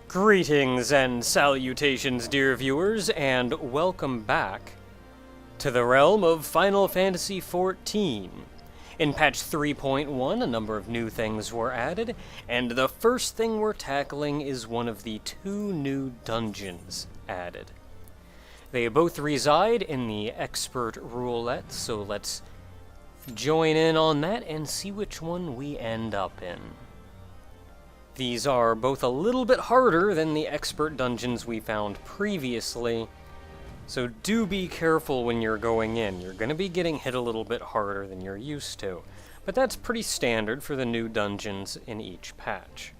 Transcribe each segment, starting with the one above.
Greetings and salutations, dear viewers, and welcome back to the realm of Final Fantasy XIV. In patch 3.1, a number of new things were added, and the first thing we're tackling is one of the two new dungeons added. They both reside in the Expert Roulette, so let's join in on that and see which one we end up in. These are both a little bit harder than the expert dungeons we found previously, so do be careful when you're going in. You're going to be getting hit a little bit harder than you're used to, but that's pretty standard for the new dungeons in each patch.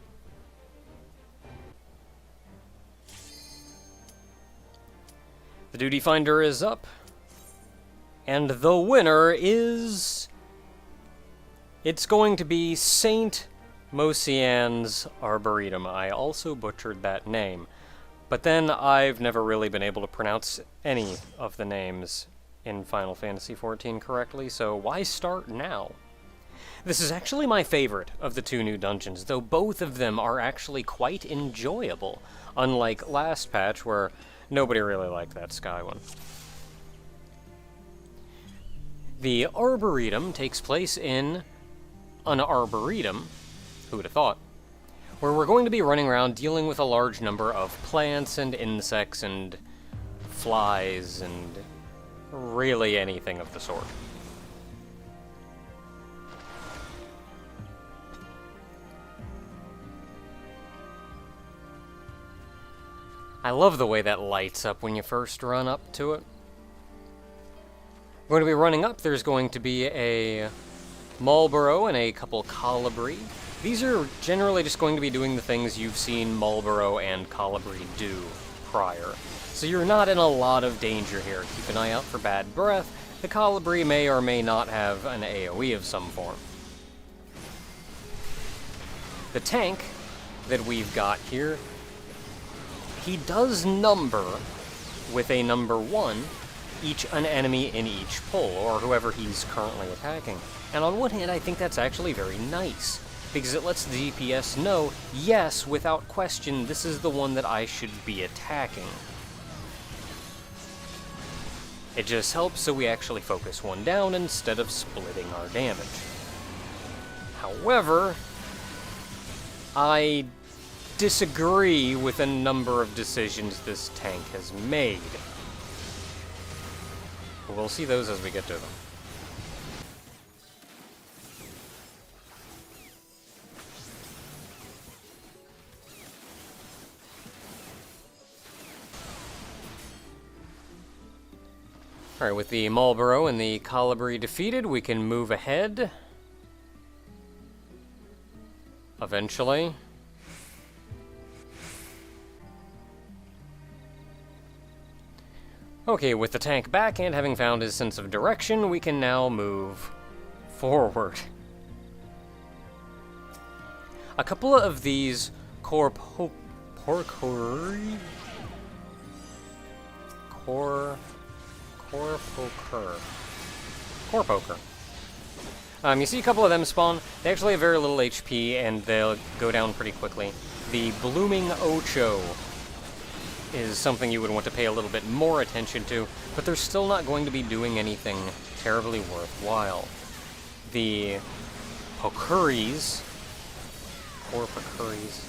The Duty Finder is up, and the winner is... It's going to be Saint Mocianne's Arboretum. I also butchered that name, but then I've never really been able to pronounce any of the names in Final Fantasy XIV correctly, so why start now? This is actually my favorite of the two new dungeons, though both of them are actually quite enjoyable, unlike last patch where nobody really liked that sky one. The Arboretum takes place in an arboretum, who would have thought, where we're going to be running around dealing with a large number of plants and insects and flies and really anything of the sort. I love the way that lights up when you first run up to it. We're going to be running up, there's going to be a Marlboro and a couple Colibri. These are generally just going to be doing the things you've seen Marlboro and Colibri do prior. So you're not in a lot of danger here. Keep an eye out for bad breath. The Colibri may or may not have an AoE of some form. The tank that we've got here, he does number with a number 1 an enemy in each pull, or whoever he's currently attacking. And on one hand, I think that's actually very nice, because it lets the DPS know, yes, without question, this is the one that I should be attacking. It just helps so we actually focus one down instead of splitting our damage. However, I disagree with a number of decisions this tank has made. We'll see those as we get to them. Alright, with the Marlboro and the Colibri defeated, we can move ahead. Eventually. Okay, with the tank back and having found his sense of direction, we can now move forward. A couple of these Corpoker. You see a couple of them spawn. They actually have very little HP, and they'll go down pretty quickly. The Blooming Ocho is something you would want to pay a little bit more attention to, but they're still not going to be doing anything terribly worthwhile. The Pokuris, or Pokuris,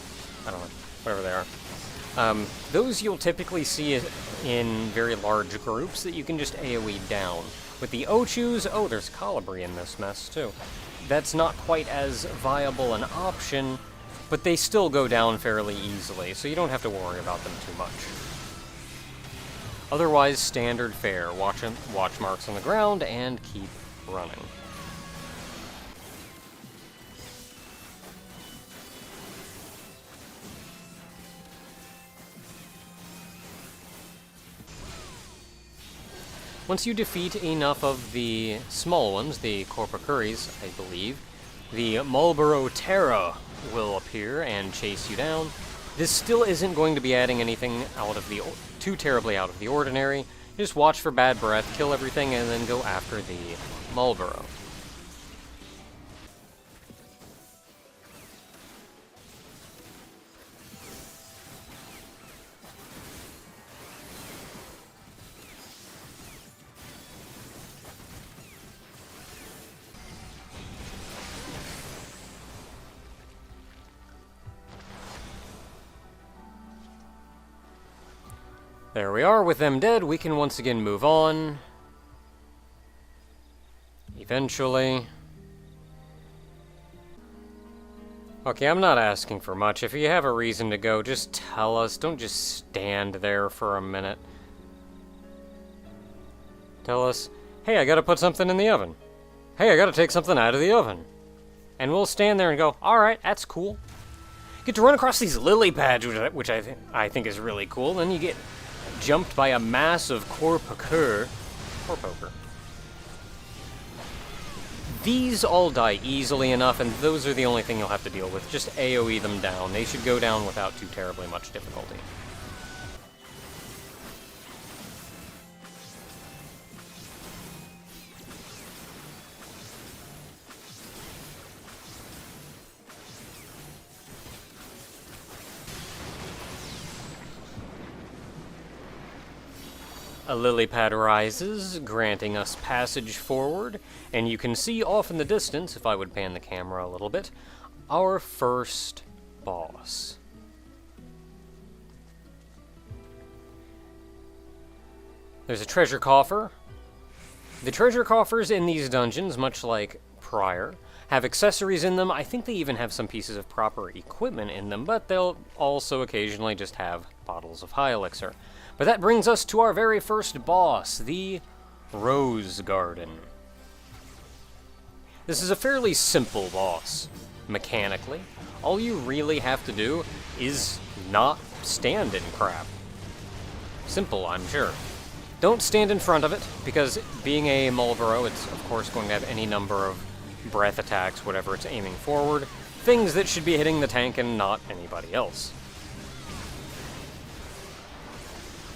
I don't know, whatever they are. Those you'll typically see in very large groups that you can just AoE down. With the Ochus, oh, there's Colibri in this mess too. That's not quite as viable an option, but they still go down fairly easily, so you don't have to worry about them too much. Otherwise, standard fare. Watch marks on the ground and keep running. Once you defeat enough of the small ones, the Corpocuris, I believe, the Marlboro Terra will appear and chase you down. This still isn't going to be adding anything too terribly out of the ordinary. Just watch for bad breath, kill everything, and then go after the Marlboro. There we are. With them dead, we can once again move on. Eventually. Okay, I'm not asking for much. If you have a reason to go, just tell us. Don't just stand there for a minute. Tell us, hey, I gotta put something in the oven. Hey, I gotta take something out of the oven. And we'll stand there and go, alright, that's cool. Get to run across these lily pads, which I think is really cool. Then you get jumped by a mass of Corpoker. These all die easily enough, and those are the only thing you'll have to deal with. Just AoE them down. They should go down without too terribly much difficulty. A lily pad rises, granting us passage forward, and you can see off in the distance, if I would pan the camera a little bit, our first boss. There's a treasure coffer. The treasure coffers in these dungeons, much like prior, have accessories in them. I think they even have some pieces of proper equipment in them, but they'll also occasionally just have bottles of high elixir. But that brings us to our very first boss, the Rose Garden. This is a fairly simple boss, mechanically. All you really have to do is not stand in crap. Simple, I'm sure. Don't stand in front of it, because being a Marlboro, it's of course going to have any number of breath attacks, whatever it's aiming forward, things that should be hitting the tank and not anybody else.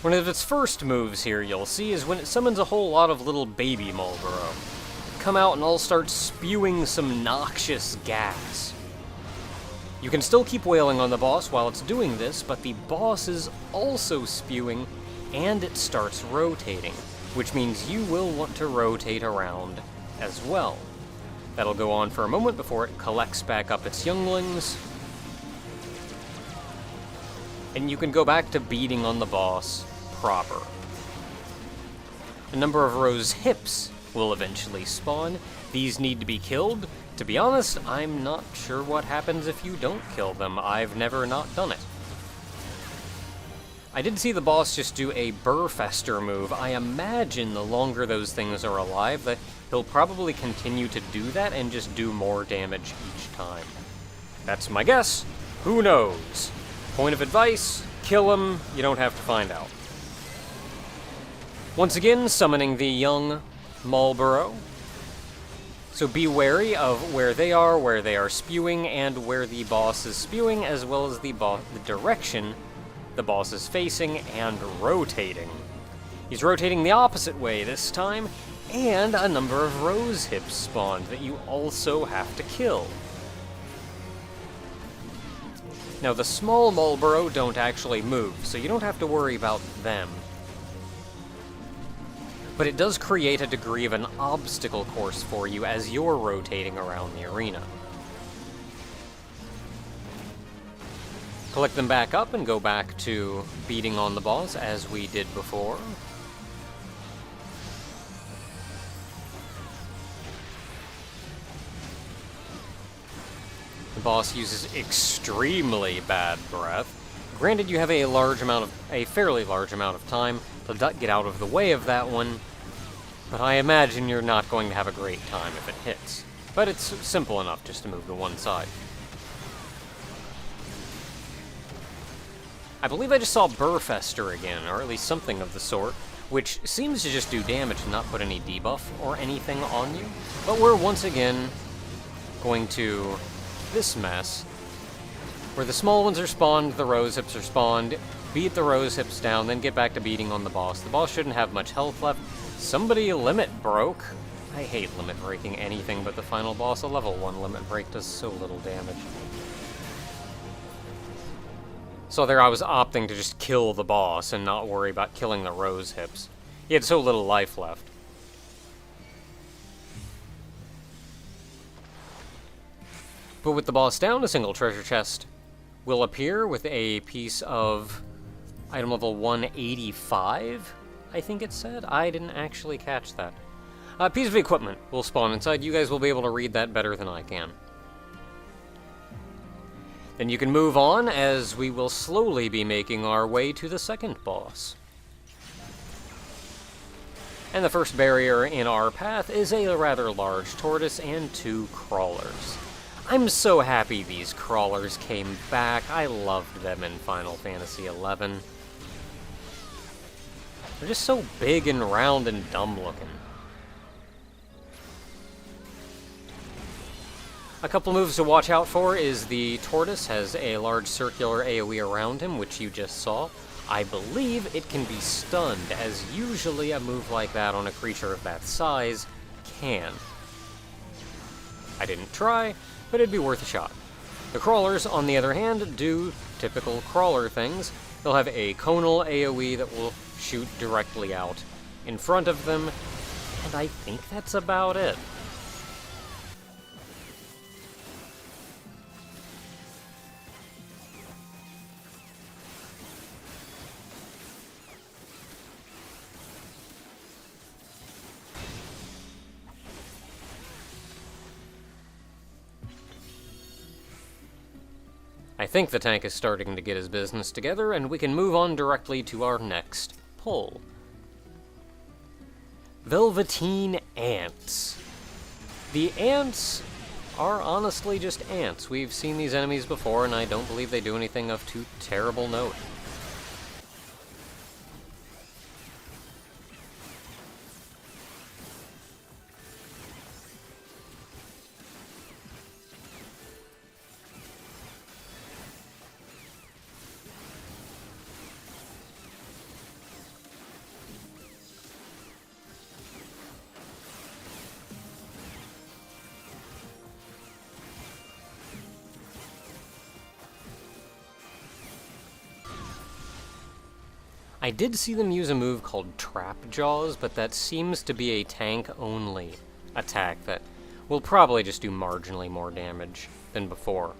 One of its first moves here, you'll see, is when it summons a whole lot of little baby Marlboro. Come out and all start spewing some noxious gas. You can still keep wailing on the boss while it's doing this, but the boss is also spewing, and it starts rotating, which means you will want to rotate around as well. That'll go on for a moment before it collects back up its younglings, and you can go back to beating on the boss proper. A number of rose hips will eventually spawn. These need to be killed. To be honest, I'm not sure what happens if you don't kill them. I've never not done it. I did see the boss just do a Burfester move. I imagine the longer those things are alive, that he'll probably continue to do that and just do more damage each time. That's my guess. Who knows? Point of advice, kill him. You don't have to find out. Once again, summoning the young Marlboro. So be wary of where they are spewing, and where the boss is spewing, as well as the direction the boss is facing and rotating. He's rotating the opposite way this time, and a number of rose hips spawned that you also have to kill. Now, the small Marlboro don't actually move, so you don't have to worry about them. But it does create a degree of an obstacle course for you as you're rotating around the arena. Collect them back up and go back to beating on the boss as we did before. The boss uses extremely bad breath. Granted, you have a fairly large amount of time to get out of the way of that one, but I imagine you're not going to have a great time if it hits. But it's simple enough just to move to one side. I believe I just saw Burfester again, or at least something of the sort, which seems to just do damage and not put any debuff or anything on you. But we're once again going to this mess, where the small ones are spawned, the rose hips are spawned, beat the rose hips down, then get back to beating on the boss. The boss shouldn't have much health left. Somebody limit broke. I hate limit breaking anything but the final boss. A level 1 limit break does so little damage. So there I was opting to just kill the boss and not worry about killing the rose hips. He had so little life left. But with the boss down, a single treasure chest will appear with a piece of Item level 185, I think it said? I didn't actually catch that. A piece of equipment will spawn inside. You guys will be able to read that better than I can. Then you can move on, as we will slowly be making our way to the second boss. And the first barrier in our path is a rather large tortoise and 2 crawlers. I'm so happy these crawlers came back. I loved them in Final Fantasy XI. They're just so big and round and dumb looking. A couple moves to watch out for is the tortoise has a large circular AoE around him, which you just saw. I believe it can be stunned, as usually a move like that on a creature of that size can. I didn't try, but it'd be worth a shot. The crawlers, on the other hand, do typical crawler things. They'll have a conal AoE that will shoot directly out in front of them, and I think that's about it. I think the tank is starting to get his business together, and we can move on directly to our next pull. Velveteen ants. The ants are honestly just ants. We've seen these enemies before, and I don't believe they do anything of too terrible note. I did see them use a move called Trap Jaws, but that seems to be a tank-only attack that will probably just do marginally more damage than before.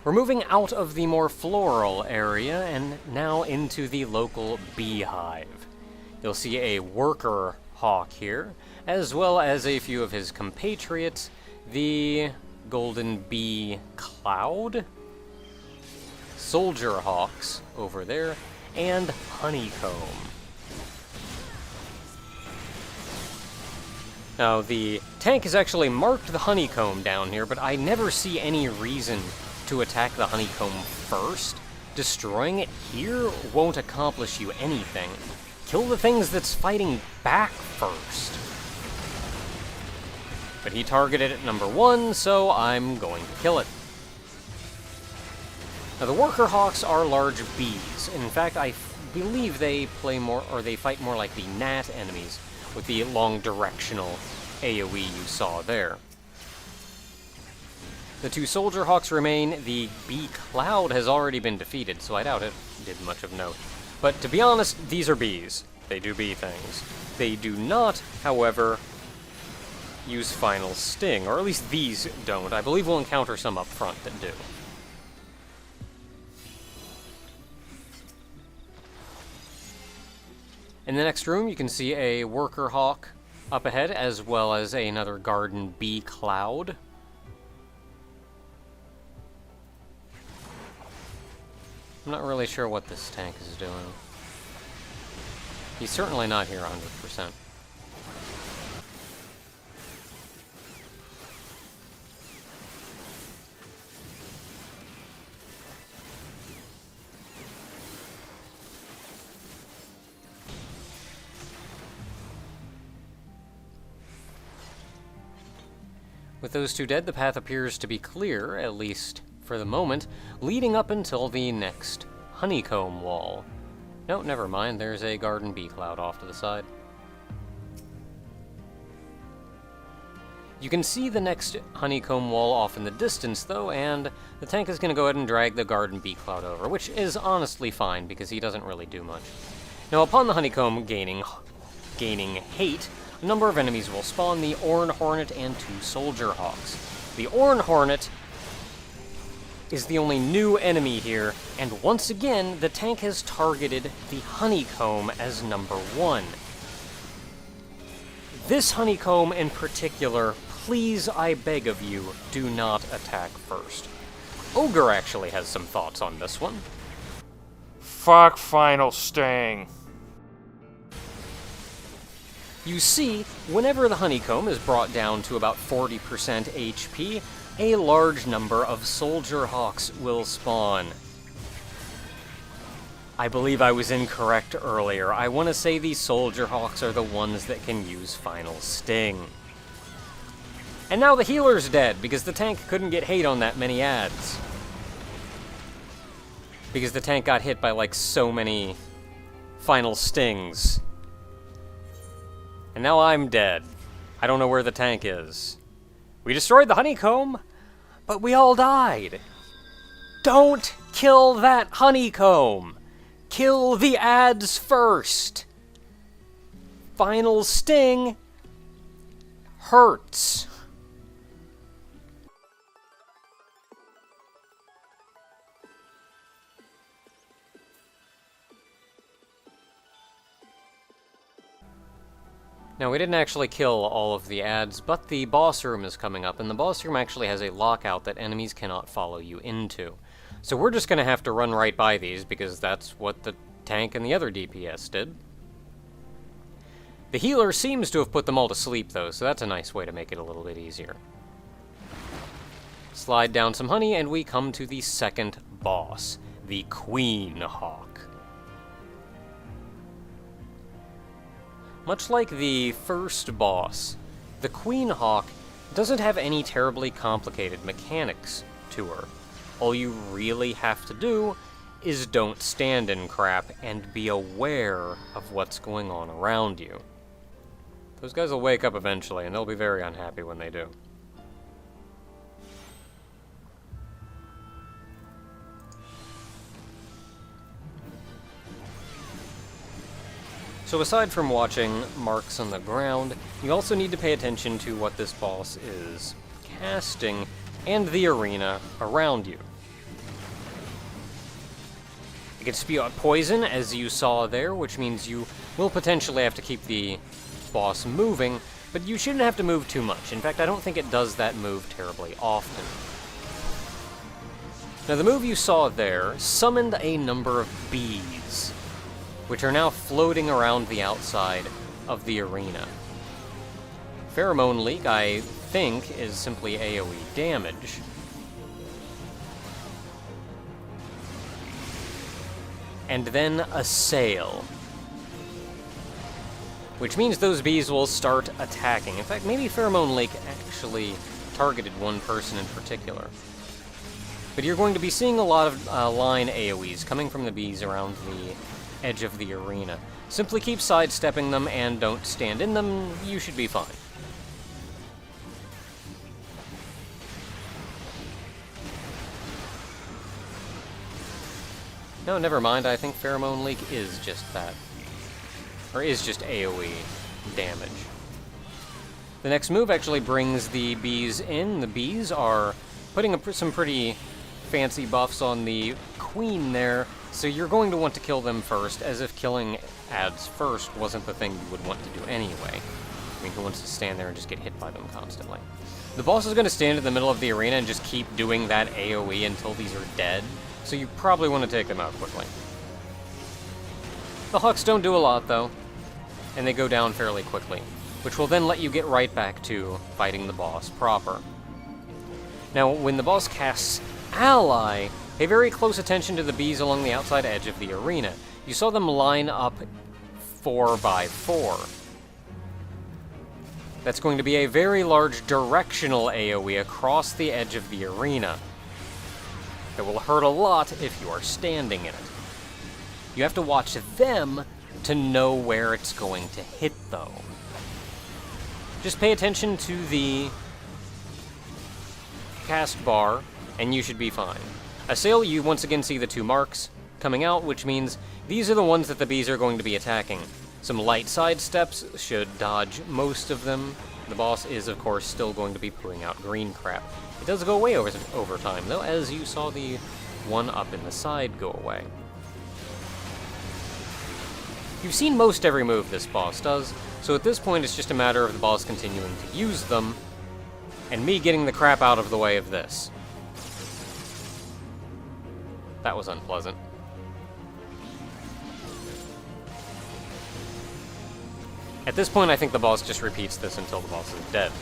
We're moving out of the more floral area and now into the local beehive. You'll see a worker hawk here, as well as a few of his compatriots, the golden bee cloud, soldier hawks over there, and honeycomb. Now, the tank has actually marked the honeycomb down here, but I never see any reason to attack the honeycomb first. Destroying it here won't accomplish you anything. Kill the things that's fighting back first. But he targeted it number 1, so I'm going to kill it. Now, the worker hawks are large bees. In fact, I believe they fight more like the gnat enemies, with the long directional AoE you saw there. The 2 soldier hawks remain. The bee cloud has already been defeated, so I doubt it did much of note. But to be honest, these are bees. They do bee things. They do not, however, use Final Sting, or at least these don't. I believe we'll encounter some up front that do. In the next room, you can see a worker hawk up ahead, as well as another garden bee cloud. I'm not really sure what this tank is doing. He's certainly not here 100%. With those 2 dead, the path appears to be clear, at least for the moment, leading up until the next honeycomb wall. No, never mind, there's a garden bee cloud off to the side. You can see the next honeycomb wall off in the distance, though, and the tank is going to go ahead and drag the garden bee cloud over, which is honestly fine, because he doesn't really do much. Now, upon the honeycomb gaining hate, a number of enemies will spawn: the Orn Hornet and 2 Soldier Hawks. The Orn Hornet is the only new enemy here, and once again, the tank has targeted the honeycomb as number 1. This honeycomb in particular, please, I beg of you, do not attack first. Ogre actually has some thoughts on this one. Fuck Final Sting. You see, whenever the honeycomb is brought down to about 40% HP, a large number of soldier hawks will spawn. I believe I was incorrect earlier. I want to say these soldier hawks are the ones that can use Final Sting. And now the healer's dead, because the tank couldn't get hate on that many ads. Because the tank got hit by, like, so many Final Stings. And now I'm dead. I don't know where the tank is. We destroyed the honeycomb, but we all died. Don't kill that honeycomb! Kill the ads first! Final Sting hurts. Now, we didn't actually kill all of the ads, but the boss room is coming up, and the boss room actually has a lockout that enemies cannot follow you into. So we're just going to have to run right by these, because that's what the tank and the other DPS did. The healer seems to have put them all to sleep, though, so that's a nice way to make it a little bit easier. Slide down some honey, and we come to the second boss, the Queen Hawk. Much like the first boss, the Queen Hawk doesn't have any terribly complicated mechanics to her. All you really have to do is don't stand in crap and be aware of what's going on around you. Those guys will wake up eventually, and they'll be very unhappy when they do. So aside from watching marks on the ground, you also need to pay attention to what this boss is casting and the arena around you. It can spew out poison, as you saw there, which means you will potentially have to keep the boss moving, but you shouldn't have to move too much. In fact, I don't think it does that move terribly often. Now, the move you saw there summoned a number of bees, which are now floating around the outside of the arena. Pheromone Leak, I think, is simply AoE damage. And then Assail, which means those bees will start attacking. In fact, maybe Pheromone Leak actually targeted one person in particular. But you're going to be seeing a lot of line AoEs coming from the bees around the edge of the arena. Simply keep sidestepping them and don't stand in them, you should be fine. No, never mind, I think Pheromone Leak is just that. Or is just AoE damage. The next move actually brings the bees in. The bees are putting some pretty fancy buffs on the queen there, so you're going to want to kill them first, as if killing ads first wasn't the thing you would want to do anyway. I mean, who wants to stand there and just get hit by them constantly? The boss is going to stand in the middle of the arena and just keep doing that AoE until these are dead, so you probably want to take them out quickly. The Hawks don't do a lot, though, and they go down fairly quickly, which will then let you get right back to fighting the boss proper. Now, when the boss casts Ally, pay very close attention to the bees along the outside edge of the arena. You saw them line up 4 by 4. That's going to be a very large directional AoE across the edge of the arena. That will hurt a lot if you are standing in it. You have to watch them to know where it's going to hit, though. Just pay attention to the cast bar, and you should be fine. Assail, you once again see the 2 marks coming out, which means these are the ones that the bees are going to be attacking. Some light side steps should dodge most of them, The boss is, of course, still going to be putting out green crap. It does go away over time, though, as you saw the one up in the side go away. You've seen most every move this boss does, so at this point it's just a matter of the boss continuing to use them, and me getting the crap out of the way of this. That was unpleasant. At this point, I think the boss just repeats this until the boss is dead.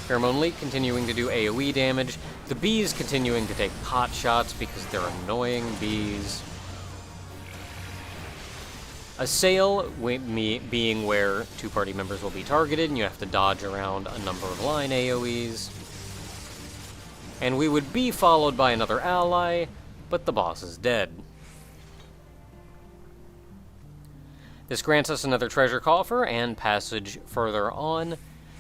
Pheromone Leak continuing to do AoE damage. The bees continuing to take pot shots because they're annoying bees. Assail, being where two party members will be targeted and you have to dodge around a number of line AoEs. And we would be followed by another ally, but the boss is dead. This grants us another treasure coffer and passage further on.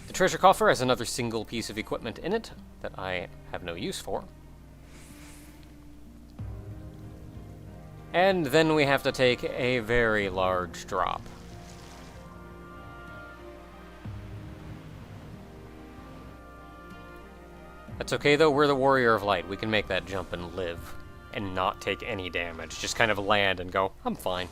The treasure coffer has another single piece of equipment in it that I have no use for. And then we have to take a very large drop. That's okay though, we're the Warrior of Light. We can make that jump and live, and not take any damage. Just kind of land and go, I'm fine.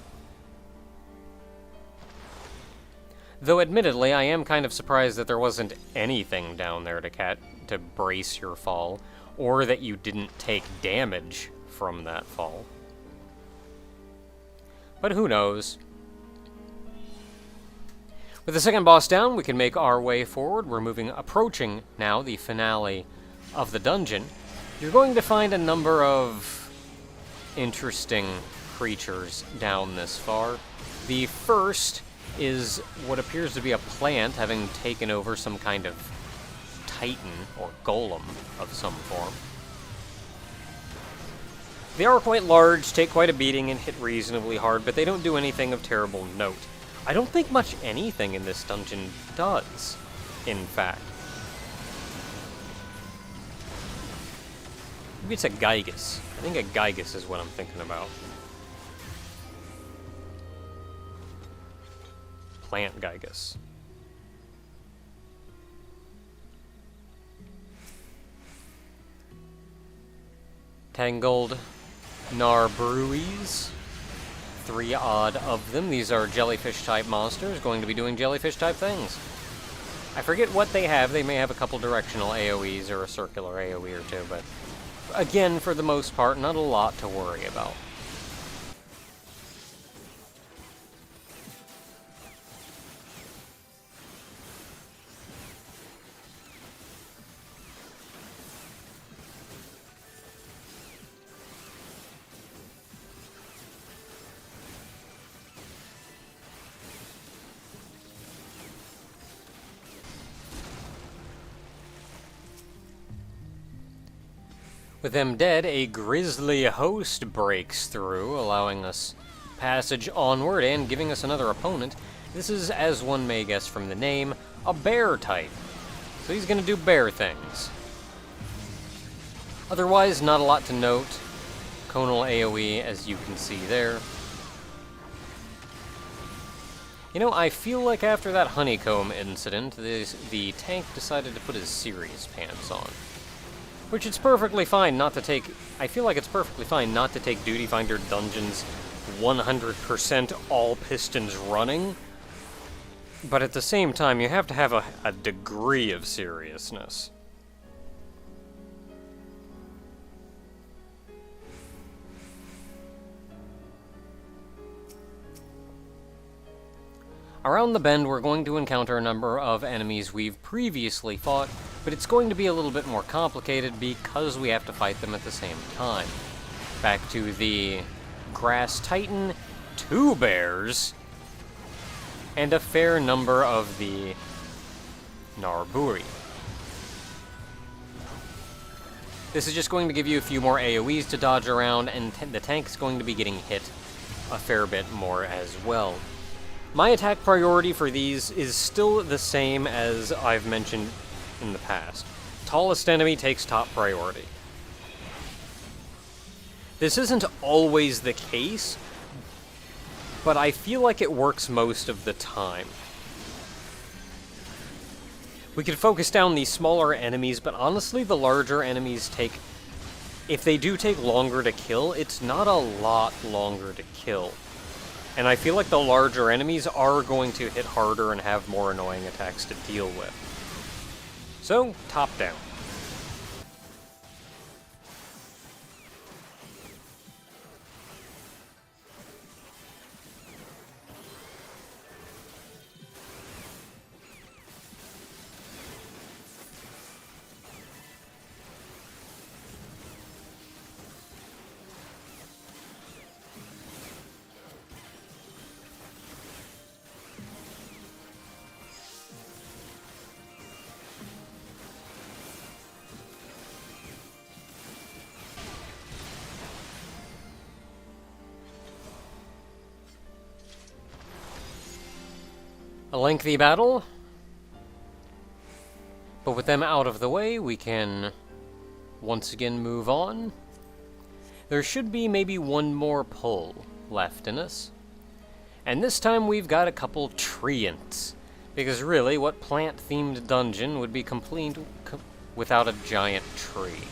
Though admittedly, I am kind of surprised that there wasn't anything down there to brace your fall, or that you didn't take damage from that fall. But who knows? With the second boss down, we can make our way forward. We're approaching now the finale of the dungeon. You're going to find a number of interesting creatures down this far. The first is what appears to be a plant having taken over some kind of titan or golem of some form. They are quite large, take quite a beating, and hit reasonably hard, but they don't do anything of terrible note. I don't think much anything in this dungeon does, in fact. Maybe it's a Gygus. I think a Gygus is what I'm thinking about. Plant Gygus. Tangled Narbruis. 3 odd of them. These are jellyfish-type monsters, going to be doing jellyfish-type things. I forget what they have. They may have a couple directional AoEs or a circular AoE or two, but again, for the most part, not a lot to worry about. With them dead, a grisly host breaks through, allowing us passage onward and giving us another opponent. This is, as one may guess from the name, a bear type. So he's going to do bear things. Otherwise, not a lot to note. Conal AoE, as you can see there. You know, I feel like after that honeycomb incident, the tank decided to put his serious pants on. Which it's perfectly fine not to take... I feel like it's perfectly fine not to take Duty Finder dungeons 100% all pistons running. But at the same time, you have to have a degree of seriousness. Around the bend, we're going to encounter a number of enemies we've previously fought, but it's going to be a little bit more complicated because we have to fight them at the same time. Back to the Grass Titan, 2 bears, and a fair number of the Narburi. This is just going to give you a few more AoEs to dodge around, and the tank is going to be getting hit a fair bit more as well. My attack priority for these is still the same as I've mentioned in the past. Tallest enemy takes top priority. This isn't always the case, but I feel like it works most of the time. We could focus down these smaller enemies, but honestly, the larger enemies take... If they do take longer to kill, it's not a lot longer to kill. And I feel like the larger enemies are going to hit harder and have more annoying attacks to deal with. So, top down. A lengthy battle, but with them out of the way, we can once again move on. There should be maybe one more pull left in us, and this time we've got a couple treants, because really, what plant-themed dungeon would be complete without a giant tree?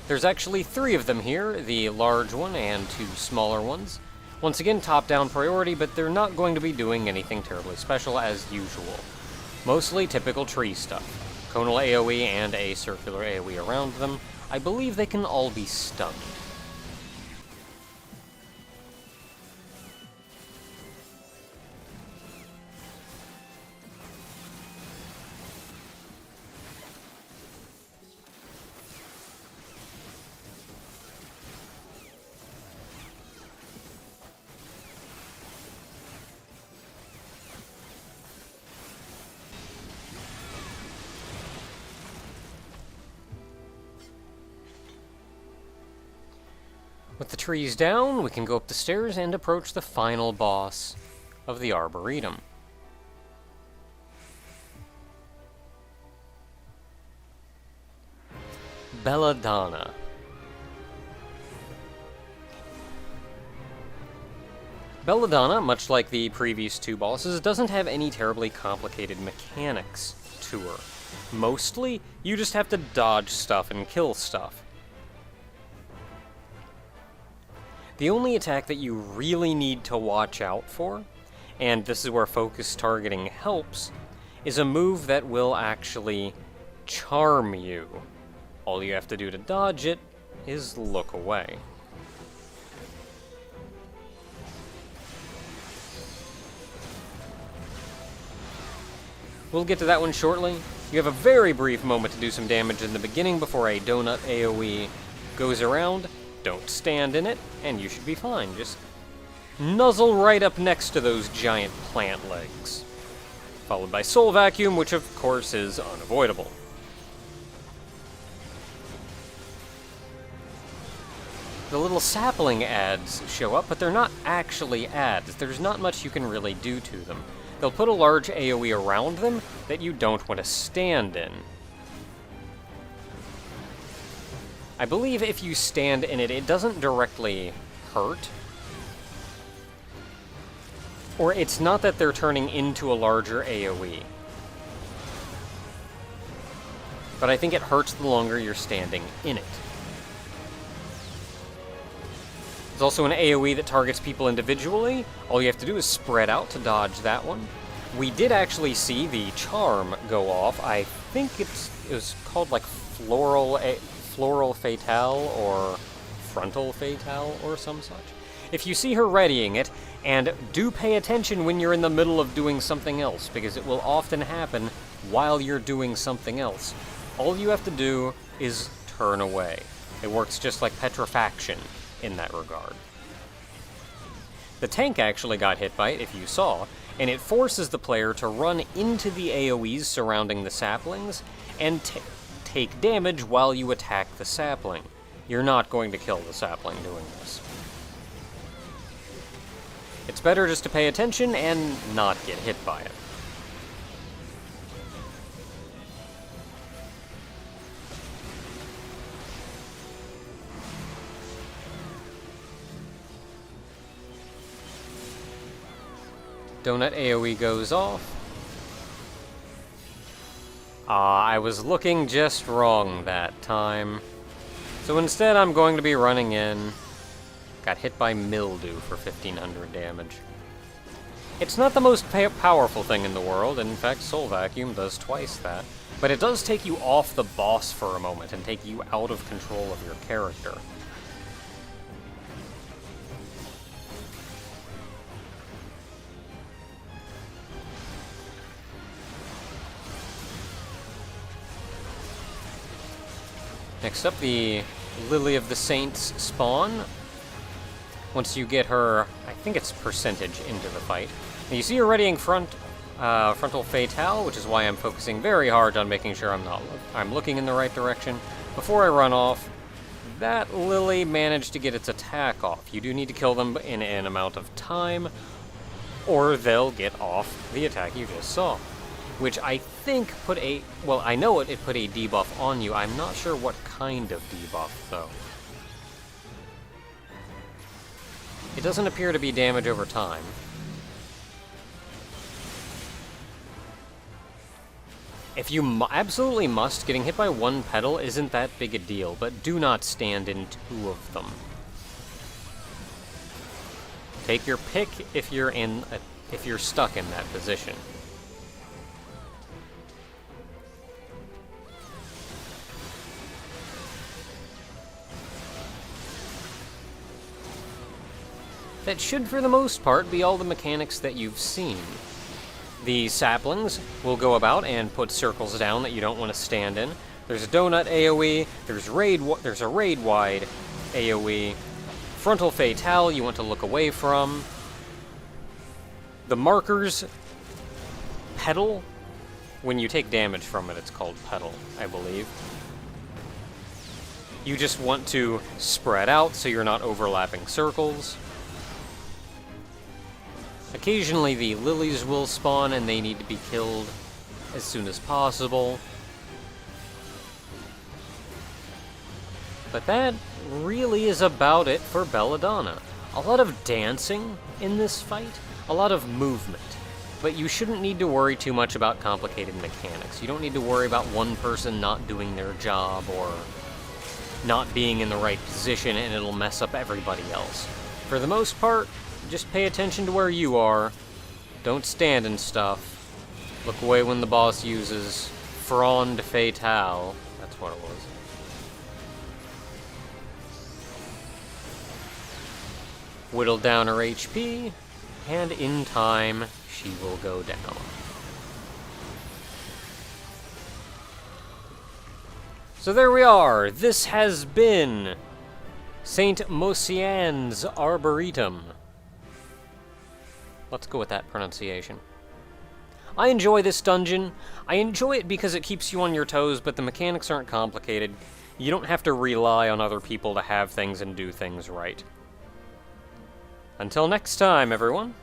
There's actually 3 of them here, the large one and 2 smaller ones. Once again, top-down priority, but they're not going to be doing anything terribly special as usual. Mostly typical tree stuff. Conal AoE and a circular AoE around them. I believe they can all be stunned. With the trees down, we can go up the stairs and approach the final boss of the Arboretum. Belladonna. Belladonna, much like the previous 2 bosses, doesn't have any terribly complicated mechanics to her. Mostly, you just have to dodge stuff and kill stuff. The only attack that you really need to watch out for, and this is where focus targeting helps, is a move that will actually charm you. All you have to do to dodge it is look away. We'll get to that one shortly. You have a very brief moment to do some damage in the beginning before a donut AoE goes around. Don't stand in it, and you should be fine. Just nuzzle right up next to those giant plant legs. Followed by Soul Vacuum, which of course is unavoidable. The little sapling ads show up, but they're not actually ads. There's not much you can really do to them. They'll put a large AoE around them that you don't want to stand in. I believe if you stand in it, it doesn't directly hurt. Or it's not that they're turning into a larger AoE. But I think it hurts the longer you're standing in it. There's also an AoE that targets people individually. All you have to do is spread out to dodge that one. We did actually see the charm go off. I think it was called like Floral Fatale or Frontal Fatale or some such. If you see her readying it, and do pay attention when you're in the middle of doing something else, because it will often happen while you're doing something else. All you have to do is turn away. It works just like petrifaction in that regard. The tank actually got hit by it, if you saw, and it forces the player to run into the AoEs surrounding the saplings and take damage while you attack the sapling. You're not going to kill the sapling doing this. It's better just to pay attention and not get hit by it. Donut AoE goes off. I was looking just wrong that time. So instead I'm going to be running in. Got hit by Mildew for 1500 damage. It's not the most powerful thing in the world. In fact, Soul Vacuum does twice that. But it does take you off the boss for a moment and take you out of control of your character. Next up, the Lily of the Saints spawn. Once you get her, I think it's percentage into the fight. Now you see her readying frontal fatale, which is why I'm focusing very hard on making sure I'm looking in the right direction. Before I run off, that Lily managed to get its attack off. You do need to kill them in an amount of time, or they'll get off the attack you just saw. Which I think put a... well, I know it put a debuff on you. I'm not sure what kind of debuff, though. It doesn't appear to be damage over time. If you absolutely must, getting hit by one petal isn't that big a deal, but do not stand in two of them. Take your pick if you're stuck in that position. That should, for the most part, be all the mechanics that you've seen. The saplings will go about and put circles down that you don't want to stand in. There's a donut AoE, there's a raid-wide AoE. Frontal fatale you want to look away from. The markers pedal. When you take damage from it, it's called pedal, I believe. You just want to spread out so you're not overlapping circles. Occasionally the lilies will spawn and they need to be killed as soon as possible. But that really is about it for Belladonna. A lot of dancing in this fight, a lot of movement. But you shouldn't need to worry too much about complicated mechanics. You don't need to worry about one person not doing their job or not being in the right position and it'll mess up everybody else. For the most part, just pay attention to where you are. Don't stand in stuff. Look away when the boss uses Frond Fatale. That's what it was. Whittle down her HP, and in time, she will go down. So there we are. This has been Saint Mocianne's Arboretum. Let's go with that pronunciation. I enjoy this dungeon. I enjoy it because it keeps you on your toes, but the mechanics aren't complicated. You don't have to rely on other people to have things and do things right. Until next time, everyone.